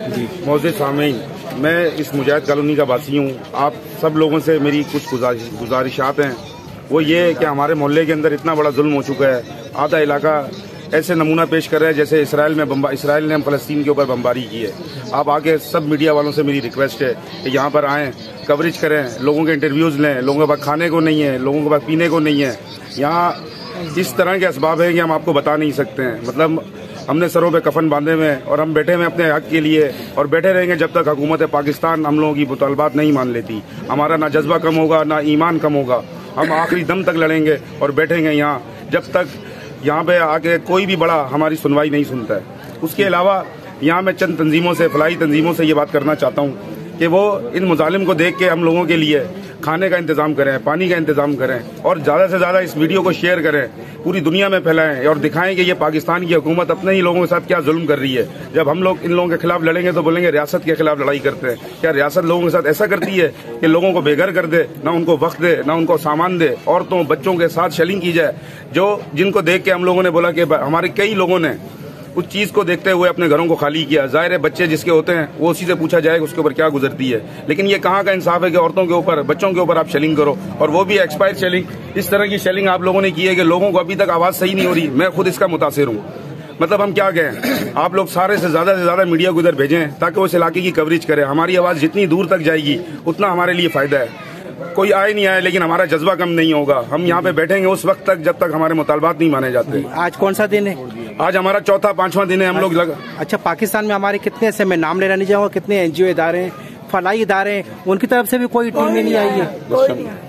मोअज़्ज़िज़ सामीन, मैं इस मुजाहिद कॉलोनी का वासी हूँ। आप सब लोगों से मेरी कुछ गुजारिशात हैं। वो ये है कि हमारे मोहल्ले के अंदर इतना बड़ा जुल्म हो चुका है। आधा इलाका ऐसे नमूना पेश कर रहा है जैसे इसराइल ने फ़लस्तीन के ऊपर बमबारी की है। आप आके सब मीडिया वालों से मेरी रिक्वेस्ट है कि यहाँ पर आएँ, कवरेज करें, लोगों के इंटरव्यूज़ लें। लोगों के पास खाने को नहीं है, लोगों के पास पीने को नहीं है। यहाँ इस तरह के असबाब है कि हम आपको बता नहीं सकते हैं। मतलब हमने सरों पे कफन बांधे हुए हैं और हम बैठे हुए अपने हक के लिए और बैठे रहेंगे जब तक हुकूमत पाकिस्तान हम लोगों की मुतालबात नहीं मान लेती। हमारा ना जज्बा कम होगा, ना ईमान कम होगा। हम आखिरी दम तक लड़ेंगे और बैठेंगे यहाँ जब तक यहाँ पे आके कोई भी बड़ा हमारी सुनवाई नहीं सुनता है। उसके अलावा यहाँ मैं चंद तंजीमों से, फलाही तंजीमों से ये बात करना चाहता हूँ कि वो इन मुजालिम को देख के हम लोगों के लिए खाने का इंतजाम करें, पानी का इंतजाम करें और ज़्यादा से ज़्यादा इस वीडियो को शेयर करें, पूरी दुनिया में फैलाएं और दिखाएं कि ये पाकिस्तान की हुकूमत अपने ही लोगों के साथ क्या जुल्म कर रही है। जब हम लोग इन लोगों के खिलाफ लड़ेंगे तो बोलेंगे रियासत के खिलाफ लड़ाई करते हैं। क्या रियासत लोगों के साथ ऐसा करती है कि लोगों को बेघर कर दे, ना उनको वक्त दे, ना उनको सामान दे, औरतों बच्चों के साथ शेलिंग की जाए? जिनको देख के हम लोगों ने बोला कि हमारे कई लोगों ने उस चीज़ को देखते हुए अपने घरों को खाली किया। जाहिर है बच्चे जिसके होते हैं वो उसी से पूछा जाएगा उसके ऊपर क्या गुजरती है। लेकिन ये कहाँ का इंसाफ है कि औरतों के ऊपर, बच्चों के ऊपर आप शेलिंग करो, और वो भी एक्सपायर्ड शेलिंग। इस तरह की शेलिंग आप लोगों ने की है कि लोगों को अभी तक आवाज़ सही नहीं हो रही। मैं खुद इसका मुतासिर हूँ। मतलब हम क्या कहें, आप लोग सारे से ज़्यादा मीडिया को इधर भेजें ताकि वो इस इलाके की कवरेज करें। हमारी आवाज़ जितनी दूर तक जाएगी उतना हमारे लिए फ़ायदा है। कोई आए नहीं आए लेकिन हमारा जज्बा कम नहीं होगा। हम यहाँ पे बैठेंगे उस वक्त तक जब तक हमारे मुतालबात नहीं माने जाते। आज कौन सा दिन है? आज हमारा चौथा 5वां दिन है। हम लोग अच्छा, पाकिस्तान में हमारे कितने ऐसे, मैं नाम लेना नहीं चाहूँगा, कितने एनजीओ इदारे हैं, फलाही इदारे हैं, उनकी तरफ से भी कोई टीम नहीं आई है?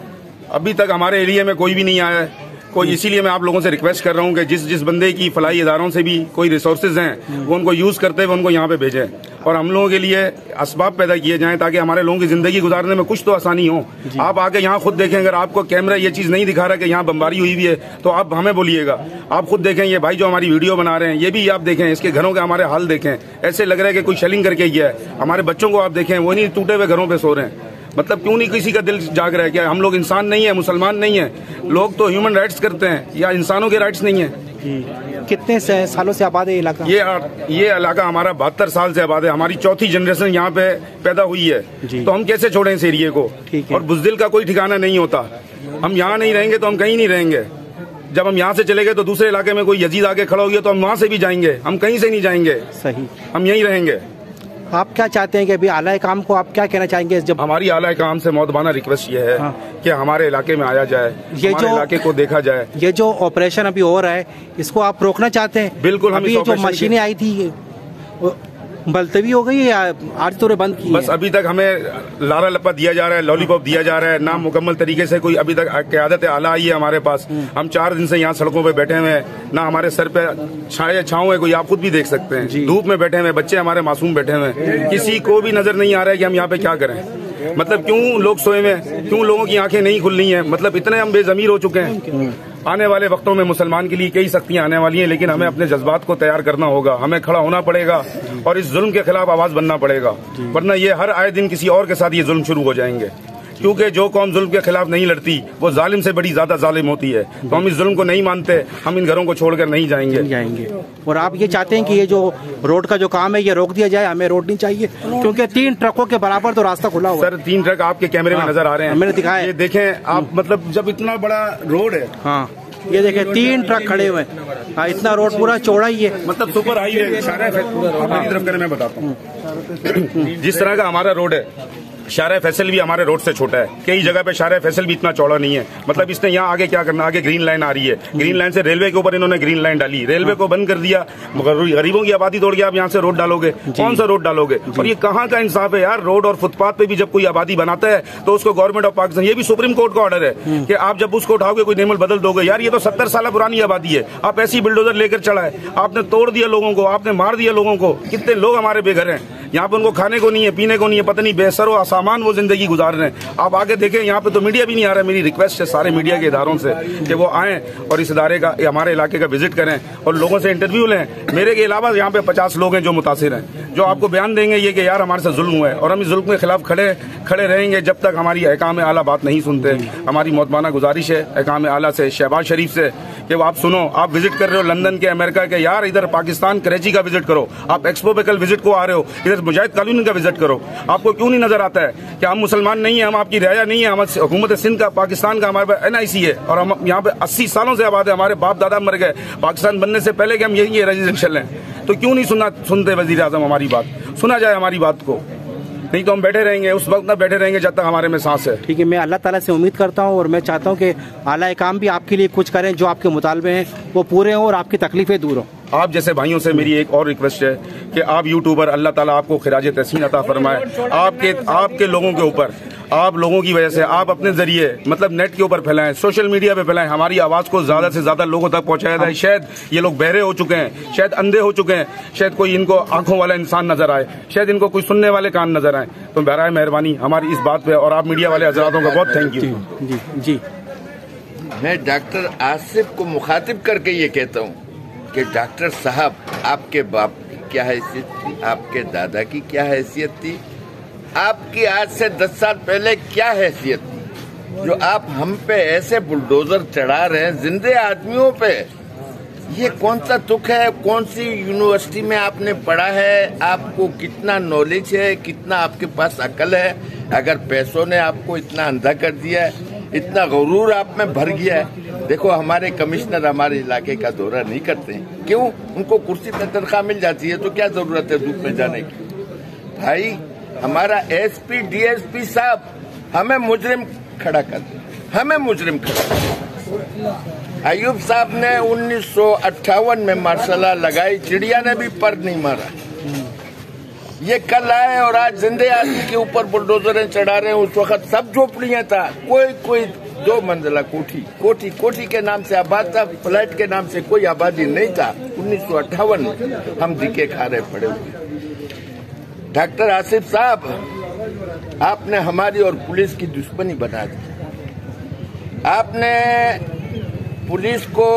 अभी तक हमारे एरिया में कोई भी नहीं आया है कोई। इसीलिए मैं आप लोगों से रिक्वेस्ट कर रहा हूँ कि जिस बंदे की फलाही इदारों से भी कोई रिसोर्सेज हैं वो उनको यूज़ करते हुए उनको यहाँ पे भेजें और हम लोगों के लिए असबाब पैदा किए जाएं ताकि हमारे लोगों की ज़िंदगी गुजारने में कुछ तो आसानी हो। आप आके यहाँ खुद देखें, अगर आपको कैमरा ये चीज़ नहीं दिखा रहा कि यहाँ बमबारी हुई हुई है तो आप हमें बोलिएगा। आप खुद देखें, ये भाई जो हमारी वीडियो बना रहे हैं ये भी आप देखें, इसके घरों के हमारे हाल देखें। ऐसे लग रहा है कि कोई शेलिंग करके गया है। हमारे बच्चों को आप देखें, वो नहीं टूटे हुए घरों पर सो रहे हैं। मतलब क्यों नहीं किसी का दिल जाग रहा है? क्या हम लोग इंसान नहीं है, मुसलमान नहीं है? लोग तो ह्यूमन राइट्स करते हैं, या इंसानों के राइट्स नहीं है? कितने सालों से आबाद है इलाका? ये इलाका हमारा 72 साल से आबाद है। हमारी चौथी जनरेशन यहाँ पे पैदा हुई है, तो हम कैसे छोड़ें इस एरिए को? और बुज़दिल का कोई ठिकाना नहीं होता। हम यहाँ नहीं रहेंगे तो हम कहीं नहीं रहेंगे। जब हम यहाँ से चले गए तो दूसरे इलाके में कोई यजीद आके खड़ा हो गया तो हम वहाँ से भी जाएंगे, हम कहीं से नहीं जाएंगे। सही, हम यहीं रहेंगे। आप क्या चाहते हैं कि अभी आला काम को आप क्या कहना चाहेंगे? जब हमारी आला काम से मौदबाना रिक्वेस्ट ये है कि हमारे इलाके में आया जाए, हमारे इलाके को देखा जाए। ये जो ऑपरेशन अभी हो रहा है इसको आप रोकना चाहते हैं? बिल्कुल। हम ये जो मशीनें आई थी मुलतवी हो गई या आज तो बंद की? बस अभी तक हमें लारा लपा दिया जा रहा है, लॉलीपॉप दिया जा रहा है। ना मुकम्मल तरीके से कोई अभी तक क़यादत आला आई है हमारे पास। हम 4 दिन से यहाँ सड़कों पे बैठे हुए हैं, ना हमारे सर पे छाँव है कोई, आप खुद भी देख सकते हैं। धूप में बैठे हुए, बच्चे हमारे मासूम बैठे हुए हैं। किसी को भी नजर नहीं आ रहा है कि हम यहाँ पे क्या करें। मतलब क्यों लोग सोए हुए हैं, क्यों लोगों की आंखें नहीं खुल रही हैं? मतलब इतने हम बेज़मीर हो चुके हैं। आने वाले वक्तों में मुसलमान के लिए कई सख्तियां आने वाली हैं, लेकिन हमें अपने जज्बात को तैयार करना होगा। हमें खड़ा होना पड़ेगा और इस जुल्म के खिलाफ आवाज बनना पड़ेगा, वरना ये हर आए दिन किसी और के साथ ये जुल्म शुरू हो जाएंगे। क्योंकि जो कौम जुल्म के खिलाफ नहीं लड़ती वो जालिम से बड़ी ज्यादा जालिम होती है। तो हम इस जुल्म को नहीं मानते, हम इन घरों को छोड़कर नहीं जाएंगे। और आप ये चाहते हैं कि ये जो रोड का जो काम है ये रोक दिया जाए? हमें रोड नहीं चाहिए क्योंकि 3 ट्रकों के बराबर तो रास्ता खुला हुआ है। सर 3 ट्रक आपके कैमरे में नजर आ रहे हैं, मैंने दिखाया। ये देखें आप, मतलब जब इतना बड़ा रोड है, हाँ ये देखें 3 ट्रक खड़े हुए हैं। इतना रोड पूरा चौड़ा ही है, मतलब सुपर हाईवे। आप तरफ करें, मैं बताता हूँ। जिस तरह का हमारा रोड है, शारा फैसल भी हमारे रोड से छोटा है। कई जगह पे शारा फैसल भी इतना चौड़ा नहीं है। मतलब इसने यहाँ आगे क्या करना, आगे ग्रीन लाइन आ रही है, ग्रीन लाइन से रेलवे के ऊपर इन्होंने ग्रीन लाइन डाली, रेलवे को बंद कर दिया। गरीबों की आबादी तोड़ के आप यहाँ से रोड डालोगे, कौन सा रोड डालोगे? और ये कहाँ का इंसाफ है यार? रोड और फुटपाथ पे भी जब कोई आबादी बनाता है तो उसको गवर्नमेंट ऑफ पाकिस्तान, ये भी सुप्रीम कोर्ट का ऑर्डर है कि आप जब उसको उठाओगे कोई नेमल बदल दोगे। यार ये तो 70 साल पुरानी आबादी है, आप ऐसी बिल्डोजर लेकर चलाए, आपने तोड़ दिया लोगों को, आपने मार दिया लोगों को। कितने लोग हमारे बेघर हैं, यहाँ पे उनको खाने को नहीं है, पीने को नहीं है, पता नहीं बेसर व असामान वो जिंदगी गुजार रहे हैं। आप आगे देखें, यहाँ पे तो मीडिया भी नहीं आ रहा है। मेरी रिक्वेस्ट है सारे मीडिया के इदारों से कि वो आएं और इस इदारे का, हमारे इलाके का विजिट करें और लोगों से इंटरव्यू लें। मेरे के अलावा यहाँ पे 50 लोग हैं जो मुतासिर हैं, जो आपको बयान देंगे ये कि यार हमारे साथ जुल्म हुआ है, और हम इस जुल्म के खिलाफ खड़े रहेंगे जब तक हमारी अहकाम आला बात नहीं सुनते। हमारी मौतबाना गुजारिश है अहकाम आला से, शहबाज शरीफ से, कि आप सुनो, आप विजिट कर रहे हो लंदन के, अमेरिका के, यार इधर पाकिस्तान कराची का विजिट करो। आप एक्सपो पे कल विजिट को आ रहे हो, इधर मुजाहिद कॉलोनी का विजिट करो, आपको क्यों नहीं नजर आता है कि हम मुसलमान नहीं है, हम आपकी रियाया नहीं है, हम हुकूमत सिंध का, पाकिस्तान का हमारे पास NIC है और हम यहाँ पे 80 सालों से आबाद है, हमारे बाप दादा मर गए पाकिस्तान बनने से पहले कि हम यही रेजिडेंशियल हैं। तो क्यों नहीं सुनते वजीर आजम हमारी बात? सुना जाए हमारी बात को, नहीं तो हम बैठे रहेंगे, उस वक्त ना बैठे रहेंगे जब तक हमारे में सांस है। ठीक है, मैं अल्लाह ताला से उम्मीद करता हूँ और मैं चाहता हूँ कि आला काम भी आपके लिए कुछ करें, जो आपके मुतालबे हैं वो पूरे हों और आपकी तकलीफें दूर हों। आप जैसे भाइयों से मेरी एक और रिक्वेस्ट है कि आप यूट्यूबर, अल्लाह ताला आपको खिराज तहसीन अता फरमाए, आपके लोगों के ऊपर, आप लोगों की वजह से आप अपने जरिए मतलब नेट के ऊपर फैलाएं, सोशल मीडिया पे फैलाएं, हमारी आवाज को ज्यादा से ज्यादा लोगों तक पहुंचाया जाए। शायद ये लोग बहरे हो चुके हैं, शायद अंधे हो चुके हैं, शायद कोई इनको आंखों वाला इंसान नजर आए, शायद इनको कोई सुनने वाले कान नजर आए। तो बराए मेहरबानी हमारी इस बात पे और आप मीडिया वाले हजरातों का बहुत थैंक यू। जी जी, मैं डॉक्टर आसिफ को मुखातिब करके ये कहता हूँ कि डॉक्टर साहब, आपके बाप की क्या हैसियत थी, आपके दादा की क्या हैसियत थी, आपकी आज से 10 साल पहले क्या हैसियत थी, जो आप हम पे ऐसे बुलडोजर चढ़ा रहे हैं जिंदे आदमियों पे। ये कौन सा तुक है? कौन सी यूनिवर्सिटी में आपने पढ़ा है? आपको कितना नॉलेज है? कितना आपके पास अकल है? अगर पैसों ने आपको इतना अंधा कर दिया है, इतना गुरूर आप में भर गया है। देखो, हमारे कमिश्नर हमारे इलाके का दौरा नहीं करते हैं, क्यों? उनको कुर्सी पर तनख्वाह मिल जाती है, तो क्या जरूरत है धूप में जाने की? भाई, हमारा SP DSP साहब हमें मुजरिम खड़ा कर दे, हमें मुजरिम खड़ा कर। अयूब साहब ने 1958 में मार्शल लगाई, चिड़िया ने भी पर नहीं मारा। ये कल आए और आज जिंदे आदमी के ऊपर बुलडोजरें चढ़ा रहे हैं। उस वक्त सब झोपड़ियां था, कोई 2 मंजिला कोठी के नाम से आबाद था, फ्लैट के नाम से कोई आबादी नहीं था। 1958 में हम दिखे खा रहे पड़े हुए। डॉक्टर आसिफ साहब, आपने हमारी और पुलिस की दुश्मनी बना दी। आपने पुलिस को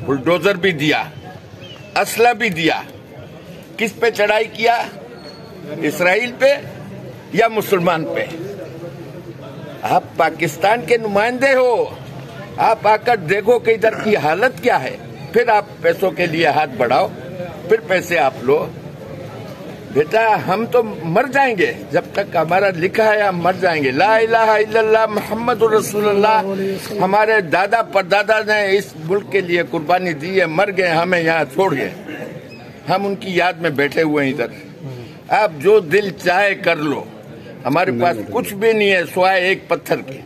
बुलडोजर भी दिया, असला भी दिया। किस पे चढ़ाई किया? इसराइल पे या मुसलमान पे? आप पाकिस्तान के नुमाइंदे हो, आप आकर देखो कि इधर की हालत क्या है, फिर आप पैसों के लिए हाथ बढ़ाओ, फिर पैसे आप लो। बेटा, हम तो मर जाएंगे, जब तक हमारा लिखा है हम मर जाएंगे। ला इलाहा इल्लल्लाह मुहम्मदुर रसूलुल्लाह। हमारे दादा परदादा ने इस मुल्क के लिए कुर्बानी दी है, मर गए, हमें यहाँ छोड़ गए, हम उनकी याद में बैठे हुए हैं इधर। आप जो दिल चाहे कर लो, हमारे पास कुछ भी नहीं है सिवाय एक पत्थर के।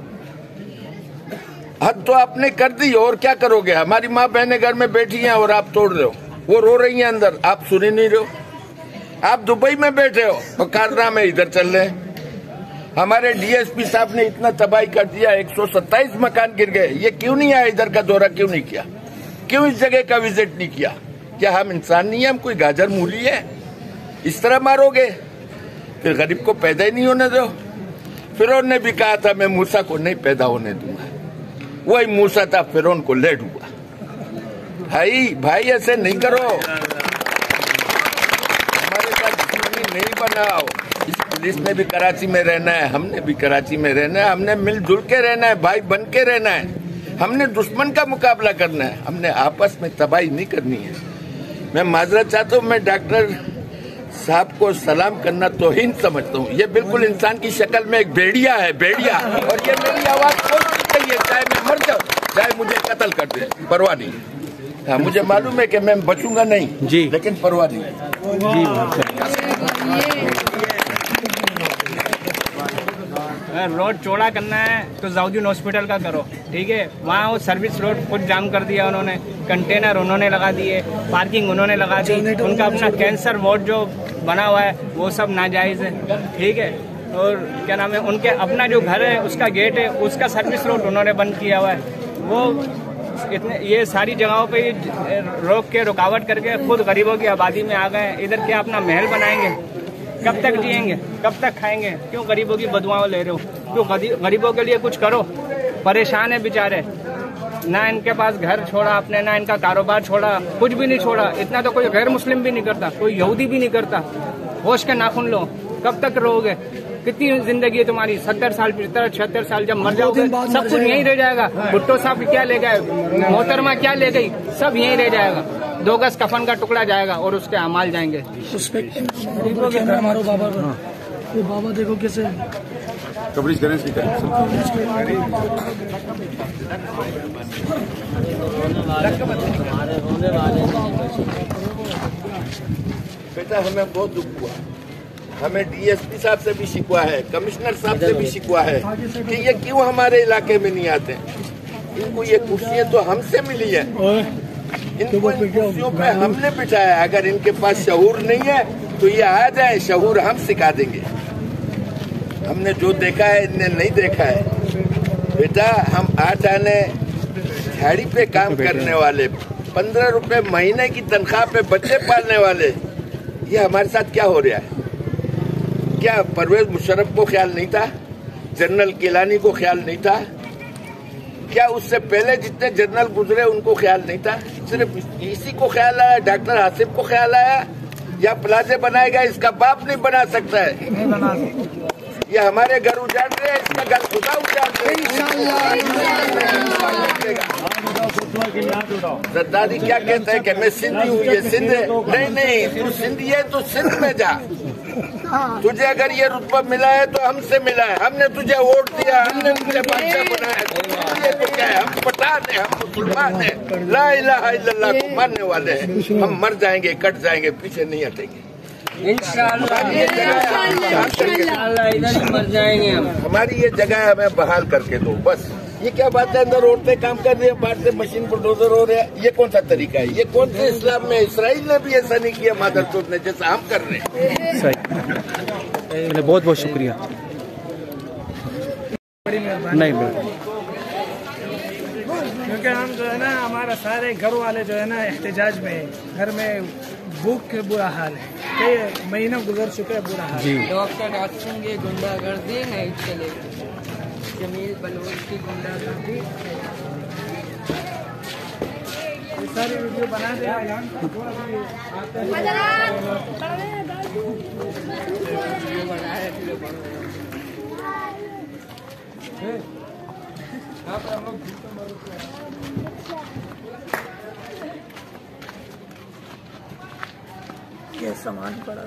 हद तो आपने कर दी, और क्या करोगे? हमारी माँ बहनें घर में बैठी हैं और आप तोड़ रहे हो, वो रो रही हैं अंदर, आप सुन ही नहीं रहे हो। आप दुबई में बैठे हो और कारनामे इधर चल रहे हैं। हमारे DSP साहब ने इतना तबाही कर दिया, 127 मकान गिर गए। ये क्यों नहीं आया? इधर का दौरा क्यों नहीं किया? क्यों इस जगह का विजिट नहीं किया? क्या हम इंसान नहीं है? हम कोई गाजर मूली है? इस तरह मारोगे? फिर गरीब को पैदा ही नहीं होने दो। फिरौन ने भी कहा था मैं मूसा को नहीं पैदा होने दूंगा, वही मूसा था, फिरौन को ले डूबा। भाई ऐसे नहीं करो, हमारे साथ दुश्मनी नहीं बनाओ। इस पुलिस ने भी कराची में रहना है, हमने भी कराची में रहना है, हमने मिलजुल के रहना है, भाई बन के रहना है। हमने दुश्मन का मुकाबला करना है, हमने आपस में तबाही नहीं करनी है। मैं माजरत चाहता हूँ, मैं डॉक्टर साहब को सलाम करना तौहीन समझता हूँ। ये बिल्कुल इंसान की शक्ल में एक भेड़िया है, भेड़िया, और ये मेरी आवाज खोलनी चाहिए, चाहे मैं मर जाऊँ, चाहे मुझे कत्ल कर दे, परवाह नहीं। हाँ, मुझे मालूम है कि मैं बचूंगा नहीं जी, लेकिन परवाह नहीं जी। रोड चौड़ा करना है तो जाउद्दीन हॉस्पिटल का करो, ठीक है। वहाँ वो सर्विस रोड खुद जाम कर दिया उन्होंने, कंटेनर उन्होंने लगा दिए, पार्किंग उन्होंने लगा दी। उनका अपना कैंसर वार्ड जो बना हुआ है वो सब नाजायज है, ठीक है। और क्या नाम है, उनके अपना जो घर है उसका गेट है, उसका सर्विस रोड उन्होंने बंद किया हुआ है। वो इतने ये सारी जगहों पे रोक के रुकावट करके खुद गरीबों की आबादी में आ गए। इधर क्या अपना महल बनाएंगे? कब तक जिएंगे? कब तक खाएंगे? क्यों गरीबों की बदुआओं ले रहे हो? क्यों गरीबों के लिए कुछ करो। परेशान है बेचारे, ना इनके पास घर छोड़ा आपने, ना इनका कारोबार छोड़ा, कुछ भी नहीं छोड़ा। इतना तो कोई गैर मुस्लिम भी नहीं करता, कोई यहूदी भी नहीं करता। होश के नाखून लो, कब तक रहोगे? कितनी जिंदगी है तुम्हारी? 70 साल, 75, 76 साल, जब मर जाओगे सब कुछ यहीं रह जाएगा। भुट्टो साहब क्या ले गए, मोहतरमा क्या ले गई, सब यहीं रह जाएगा। 2 गज कफन का टुकड़ा जाएगा और उसके अमाल जाएंगे। मारो बाबा को, वो बाबा देखो कैसे कवरेज करें इसकी बेटा हमें बहुत दुख हुआ, हमें डीएसपी साहब से भी शिकवा है, कमिश्नर साहब से भी शिकवा है कि ये क्यों हमारे इलाके में नहीं आते। इनको ये कुर्सियां तो हमसे मिली है, इनको इन कुर्सियों पे हमने बिठाया। अगर इनके पास शऊर नहीं है तो ये आ जाए, शऊर हम सिखा देंगे। हमने जो देखा है इनने नहीं देखा है। बेटा हम 8 आने झाड़ी पे काम करने वाले, 15 रुपए महीने की तनख्वाह पे बच्चे पालने वाले, ये हमारे साथ क्या हो रहा है? क्या परवेज मुशर्रफ को ख्याल नहीं था? जनरल किलानी को ख्याल नहीं था? क्या उससे पहले जितने जनरल गुजरे उनको ख्याल नहीं था? सिर्फ इसी को ख्याल आया, डॉक्टर आसिफ को ख्याल आया? या प्लाजे बनाएगा इसका बाप नहीं बना सकता है? नहीं बना सकता। ये हमारे घर उजाड़ रहे हैं, इसका घर खुदा उजाड़ रहे हैं। जरदारी क्या कहता है कि मैं सिंधी हूँ, ये सिंध है? नहीं, तू सिंधी है तो सिंध में जा। तुझे अगर ये रुतबा मिला है तो हमसे मिला है, हमने तुझे वोट दिया, हमने तुझे बादशाह बनाया। तुझे तो क्या है, हम पठान है, हम मुसलमान है, ला इलाहा इल्लल्लाह को मानने वाले हैं। हम मर जाएंगे, कट जाएंगे, पीछे नहीं हटेंगे इंशाअल्लाह। इधर ही मर जाएंगे हम। हमारी ये जगह हमें बहाल करके दो बस। ये क्या बात है, अंदर रोड पे काम कर रही है, बाहर से मशीन बुलडोजर हो रहा है। ये कौन सा तरीका है? ये कौन से इस्लाम में? इसराइल ने भी ऐसा नहीं किया मादरचोद ने जैसा हम कर रहे हैं। सही, बहुत बहुत शुक्रिया। नहीं क्योंकि हम जो है ना, हमारा सारे घर वाले जो है ना एहतजाज में है। घर में भूख के बुरा हाल है, कई महीने गुजर चुके हैं, बुरा हाल है। डॉक्टर आसिम की गुंडागर्दी नहीं चलेगी, जमील बलूच की गुंडागर्दी। सारी वीडियो बना दे। ये सामान पड़ा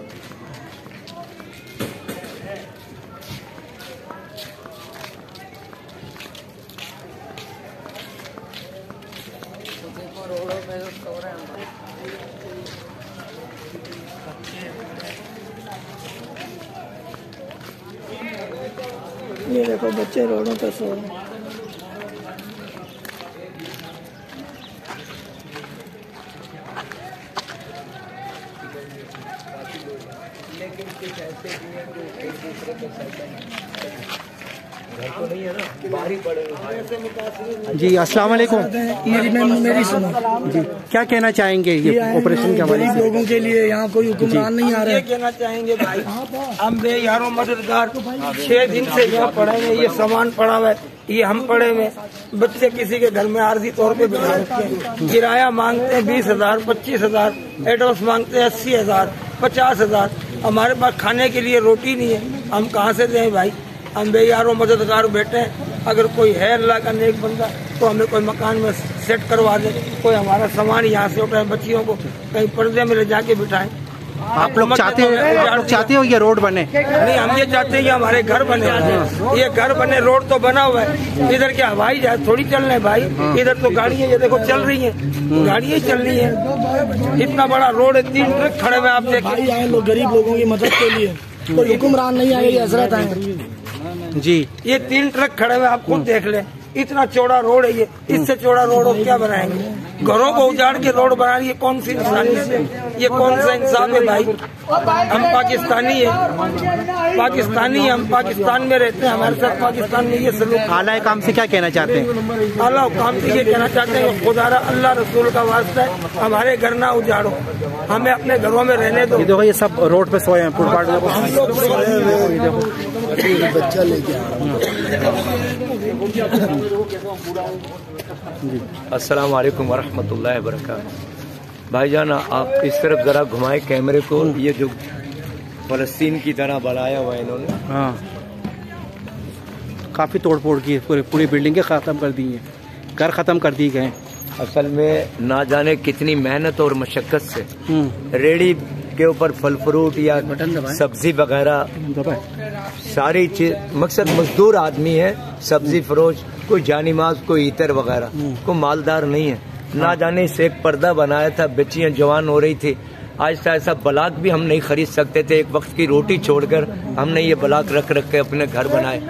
रोडों पे तो सो रहे हैं। ये देखो बच्चे रोडों पे सो रहे हैं। लेकिन कुछ ऐसे भी हैं जो एक दूसरे के साथ घर तो नहीं है ना, बाहर ही पड़े। जी अस्सलाम वालेकुम। मेरी सुनो जी, क्या कहना चाहेंगे ये ऑपरेशन के हवाले से? लोगों के लिए यहाँ कोई हुक्मरान नहीं आ रहा है। कहना चाहेंगे भाई, हम बेयारों मददगार 6 दिन से यहाँ पड़े हैं। ये सामान पड़ा हुआ है, ये हम पड़े हुए। बच्चे किसी के घर में आर्जी तौर पे बिठा रखे हैं। किराया मांगते हैं 20,000, 25,000, एडवांस मांगते हैं 80,000, 50,000। हमारे पास खाने के लिए रोटी नहीं है, हम कहाँ से दें भाई? हम बेयारों मददगार बैठे हैं। अगर कोई है अल्लाह का नेक बंदा तो हमें कोई मकान में सेट करवा दे, कोई हमारा सामान यहाँ से उठाए, बच्चियों को कहीं पर्दे में ले जाके बिठाएं। आप लोग चाहते हो ये रोड बने? नहीं, हम ये चाहते हैं कि हमारे घर बने। ये घर बने, रोड तो बना हुआ है, इधर क्या हवाई जहाज थोड़ी चल रहे भाई। इधर तो गाड़ियाँ ये देखो चल रही हैं, गाड़ियाँ चल रही हैं। इतना बड़ा रोड है, 3 ट्रक खड़े हुए। आप देखिए, आए लोग गरीब लोगों की मदद के लिए, कोई हुक्मरान नहीं आए, ये हजरत आए जी। ये 3 ट्रक खड़े हुए, आप खुद देख लें। इतना चौड़ा रोड है ये, इससे चौड़ा रोड और क्या बनाएंगे? घरों को उजाड़ के रोड बना रही है। कौन सी इंसानियत है? ये कौन सा इंसाफ है भाई? हम पाकिस्तानी है, हम पाकिस्तान में रहते हैं, हमारे साथ पाकिस्तान में ये सलूक। आला काम से क्या कहना चाहते हैं? आला काम से ये कहना चाहते हैं, खुदारा अल्लाह रसूल का वास्ता है, हमारे घर ना उजाड़ो, हमें अपने घरों में रहने दो। ये देखो, ये सब रोड पे सोए हैं, फुटपाथ बच्चा लेके अस्सलाम वालेकुम वरहमतुल्लाहि वबरकातुहू। भाईजान आप इस तरफ जरा घुमाए कैमरे को। ये जो फलस्तीन की तरह बनाया हुआ है इन्होंने, हाँ, काफी तोड़ फोड़ की, पूरी बिल्डिंगें खत्म कर दी हैं, घर खत्म कर दिए गए। असल में ना जाने कितनी मेहनत और मशक्कत से रेडी के ऊपर फल फ्रूट या सब्जी वगैरह सारी चीज, मकसद मजदूर आदमी है, सब्जी फरोश, कोई जानीमाज, कोई इतर वगैरह, कोई मालदार नहीं है। ना जाने से एक पर्दा बनाया था, बच्चियां जवान हो रही थी। आहिस्ता ऐसा ब्लाक भी हम नहीं खरीद सकते थे, एक वक्त की रोटी छोड़कर हमने ये ब्लाक रख रख के अपने घर बनाए।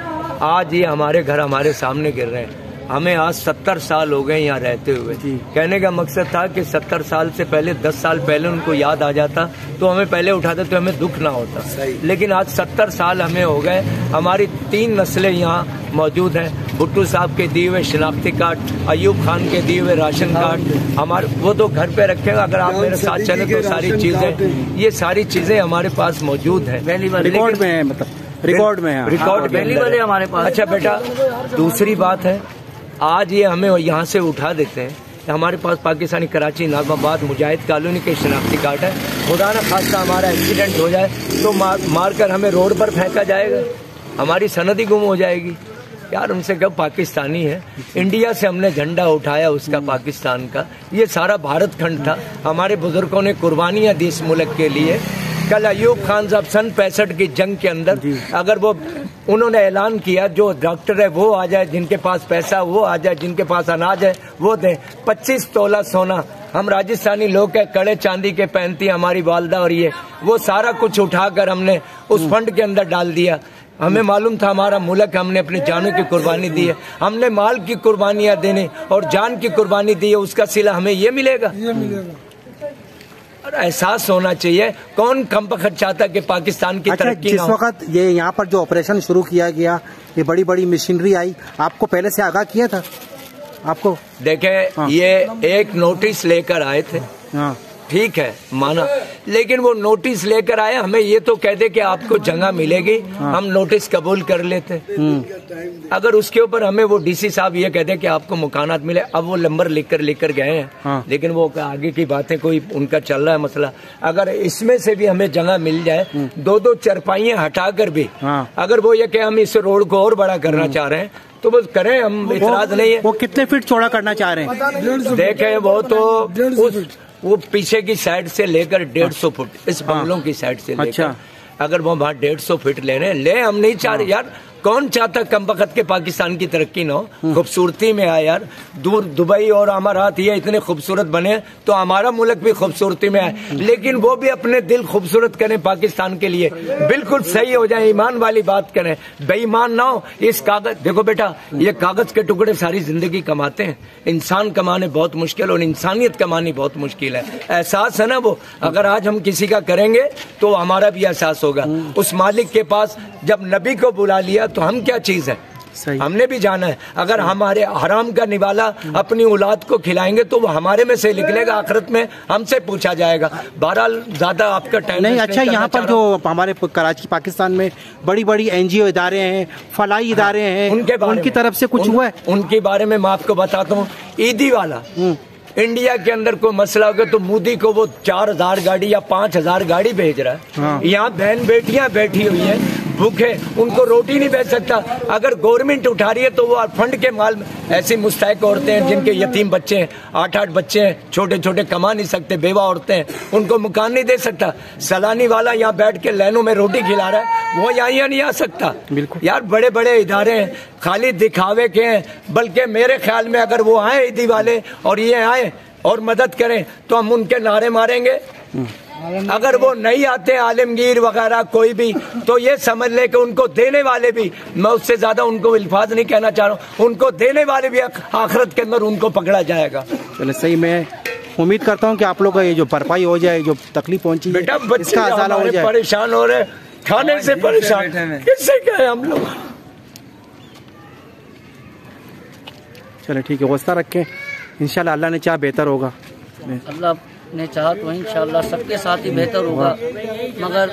आज ये हमारे घर हमारे सामने गिर रहे हैं। हमें आज 70 साल हो गए यहाँ रहते हुए। कहने का मकसद था कि 70 साल से पहले, 10 साल पहले उनको याद आ जाता तो हमें पहले उठाते तो हमें दुख ना होता। लेकिन आज 70 साल हमें हो गए। हमारी 3 नस्लें यहाँ मौजूद हैं। भुट्टो साहब के दिए हुए शिनाख्ती कार्ड, अयूब खान के दिए हुए राशन कार्ड, हमारे वो तो घर पे रखे। अगर आप मेरे साथ चले तो सारी चीजें, ये सारी चीजें हमारे पास मौजूद है, रिकॉर्ड में है, मतलब रिकॉर्ड में है, रिकॉर्ड पहली वाले हमारे पास। अच्छा बेटा, दूसरी बात है, आज ये हमें यहाँ से उठा देते हैं। हमारे पास पाकिस्तानी कराची नागमाबाद मुजाहिद कॉलोनी के शनाख्ती कार्ड है। खुदा न खास्ता हमारा एक्सीडेंट हो जाए तो मार कर हमें रोड पर फेंका जाएगा, हमारी सनद ही गुम हो जाएगी। यार उनसे कब पाकिस्तानी है। इंडिया से हमने झंडा उठाया उसका, पाकिस्तान का। ये सारा भारत खंड था। हमारे बुजुर्गों ने कुर्बानियां दी इस मुल्क के लिए। कल अयूब खान साहब सन 65 की जंग के अंदर अगर वो उन्होंने ऐलान किया जो डॉक्टर है वो आ जाए, जिनके पास पैसा वो आ जाए, जिनके पास अनाज है वो दे। 25 तोला सोना हम राजस्थानी लोग के कड़े चांदी के पहनती हमारी वालदा, और ये वो सारा कुछ उठाकर हमने उस फंड के अंदर डाल दिया। हमें मालूम था हमारा मुल्क, हमने अपनी जानों की कुर्बानी दी है। हमने माल की कुर्बानियां देने और जान की कुर्बानी दी है, उसका सिला हमें ये मिलेगा। एहसास होना चाहिए। कौन कम बख्त चाहता कि पाकिस्तान की तरक्की जिस वक्त ये यहाँ पर जो ऑपरेशन शुरू किया गया, ये बड़ी बड़ी मशीनरी आई, आपको पहले से आगाह किया था? आपको देखें, ये एक नोटिस लेकर आए थे, ठीक है माना, लेकिन वो नोटिस लेकर आए, हमें ये तो कह दे कि आपको जगह मिलेगी, हम नोटिस कबूल कर लेते। अगर उसके ऊपर हमें वो डीसी साहब ये कह दे कि आपको मकानात मिले, अब वो नंबर लिख कर गए हैं, लेकिन वो आगे की बातें कोई उनका चल रहा है मसला। अगर इसमें से भी हमें जगह मिल जाए, 2-2 चरपाइयां हटाकर भी, अगर वो ये कि हम इस रोड को और बड़ा करना चाह रहे हैं तो बस करें, हम इतराज नहीं है। वो कितने फीट चौड़ा करना चाह रहे हैं? देखें, वो तो वो पीछे की साइड से लेकर 150 फुट, इस बंगलों की साइड से लेकर। अच्छा। अगर वो वहाँ 150 फीट ले रहे हैं, ले, हम नहीं चाह रहे यार। कौन चाहता कम वक्त के पाकिस्तान की तरक्की न हो, खूबसूरती में आए यार। दूर दुबई और अमारात ये इतने खूबसूरत बने तो हमारा मुल्क भी खूबसूरती में आए, लेकिन वो भी अपने दिल खूबसूरत करें पाकिस्तान के लिए, बिल्कुल सही हो जाए, ईमान वाली बात करें, बेईमान ना हो। इस कागज, देखो बेटा, ये कागज के टुकड़े सारी जिंदगी कमाते हैं, इंसान कमाने बहुत मुश्किल और इंसानियत कमानी बहुत मुश्किल है। एहसास है ना वो, अगर आज हम किसी का करेंगे तो हमारा भी एहसास होगा। उस मालिक के पास जब नबी को बुला लिया तो हम क्या चीज है, हमने भी जाना है। अगर हमारे हराम का निवाला अपनी औलाद को खिलाएंगे तो वो हमारे में से निकलेगा, आखिरत में हमसे पूछा जाएगा। बहरहाल ज्यादा आपका टाइम नहीं। अच्छा, यहाँ पर जो हमारे कराची पाकिस्तान में बड़ी बड़ी NGO इदारे हैं, फलाई इदारे हैं, उनकी तरफ से कुछ हुआ है? उनके बारे में मैं आपको बताता हूँ। ईदी वाला इंडिया के अंदर कोई मसला होगा तो मोदी को वो 4000 गाड़ी या 5000 गाड़ी भेज रहा है। यहाँ बहन बेटियां बैठी हुई है, भूखे, उनको रोटी नहीं भेज सकता। अगर गवर्नमेंट उठा रही है तो वो फंड के माल में ऐसी मुस्तैक औरतें हैं जिनके यतीम बच्चे हैं, 8-8 बच्चे हैं, छोटे छोटे, कमा नहीं सकते, बेवा औरतें हैं, उनको मकान नहीं दे सकता। सलानी वाला यहाँ बैठ के लाइनों में रोटी खिला रहा है, वो यहाँ नहीं आ सकता। बिल्कुल यार, बड़े बड़े इदारे हैं, खाली दिखावे के हैं। बल्कि मेरे ख्याल में अगर वो आए ईदी वाले और ये आए और मदद करें तो हम उनके नारे मारेंगे। अगर वो नहीं आते आलमगीर वगैरह कोई भी, तो ये समझ ले कि उनको देने वाले भी, मैं उससे ज्यादा उनको अल्फाज नहीं कहना चाह रहा हूँ, उनको देने वाले भी आखिरत के अंदर उनको पकड़ा जाएगा। चलो सही, मैं उम्मीद करता हूँ कि आप लोग का ये जो भरपाई हो जाए, जो तकलीफ पहुंची बेटा, बच्चे हमारे परेशान हो रहे, खाने से परेशान, किससे कहे हम लोग। चलो ठीक है, हौसला रखें, इंशाल्लाह अल्लाह ने चाहा बेहतर होगा। अल्लाह ने चाहा तो इंशाल्लाह सबके साथ ही बेहतर होगा, मगर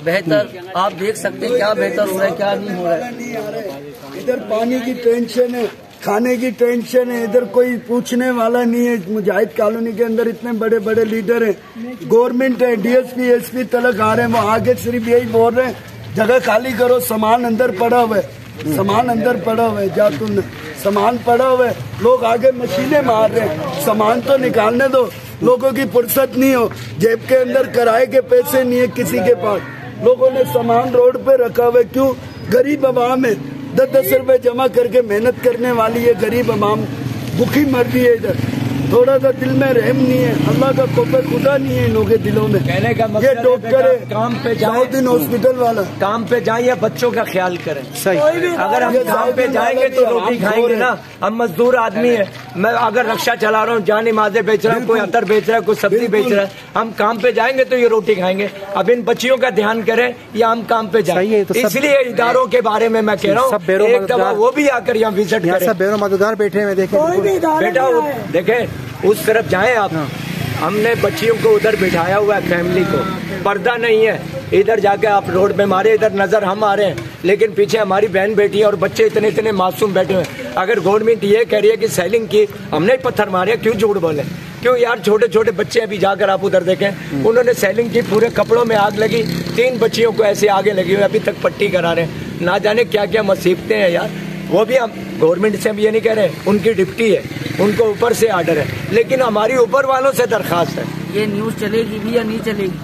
बेहतर आप देख सकते हैं क्या बेहतर हो रहा है, क्या नहीं हो रहा है। इधर पानी की टेंशन है, खाने की टेंशन है, इधर कोई पूछने वाला नहीं है। मुजाहिद कॉलोनी के अंदर इतने बड़े बड़े लीडर हैं, गवर्नमेंट है, DSP SP तलक आ रहे हैं, वो आगे सिर्फ यही बोल रहे हैं जगह खाली करो, सामान अंदर पड़ा हुआ है, सामान अंदर पड़ा हुआ है, जा तुमने सामान पड़ा हुआ है, लोग आगे मशीनें मार रहे हैं, सामान तो निकालने दो। लोगों की फुर्सत नहीं हो, जेब के अंदर किराए के पैसे नहीं है किसी के पास, लोगों ने सामान रोड पे रखा हुआ है। क्यों? गरीब अवाम है, 10-10 रुपए जमा करके मेहनत करने वाली है गरीब अवाम भूखी मर रही है। इधर थोड़ा सा दिल में रहम नहीं है, अल्लाह का खौफ खुदा नहीं है इनों के दिलों में। कहने का ये डॉक्टर है, काम पे जाए, दिन हॉस्पिटल वाला काम पे जाए या बच्चों का ख्याल करें। सही, अगर हम काम पे जाएंगे तो रोटी खाएंगे ना। हम मजदूर आदमी है, मैं अगर रक्षा चला रहा हूँ, जान नमाजें बेच रहा हूँ, कोई अतर बेच रहा है, कोई सब्जी बेच रहा है, हम काम पे जाएंगे तो ये रोटी खाएंगे। अब इन बच्चियों का ध्यान करें या हम काम पे जाएंगे। तो इसलिए इदारों के बारे में मैं कह रहा हूँ, एक दफा वो भी आकर यहाँ विजिट करें। सब बेरोजगार बैठे हुए देखें बेटा, देखें उस तरफ जाएं आप। हमने बच्चियों को उधर बिठाया हुआ है, फैमिली को पर्दा नहीं है, इधर जाके आप रोड पे मारे, इधर नजर हम आ रहे हैं, लेकिन पीछे हमारी बहन बेटी और बच्चे इतने इतने मासूम बैठे हुए हैं। अगर गवर्नमेंट ये कह रही है कि सेलिंग की, हमने पत्थर मारे, क्यों झूठ बोले? क्यों यार? छोटे छोटे बच्चे अभी जाकर आप उधर देखें, उन्होंने सेलिंग की, पूरे कपड़ों में आग लगी, 3 बच्चियों को ऐसे आगे लगी हुई, अभी तक पट्टी करा रहे हैं। ना जाने क्या क्या मुसीबतें हैं यार। वो भी हम गवर्नमेंट से हम ये नहीं कह रहे, उनकी डिप्टी है, उनको ऊपर से आर्डर है, लेकिन हमारी ऊपर वालों से दरखास्त है। ये न्यूज़ चलेगी भी या नहीं चलेगी?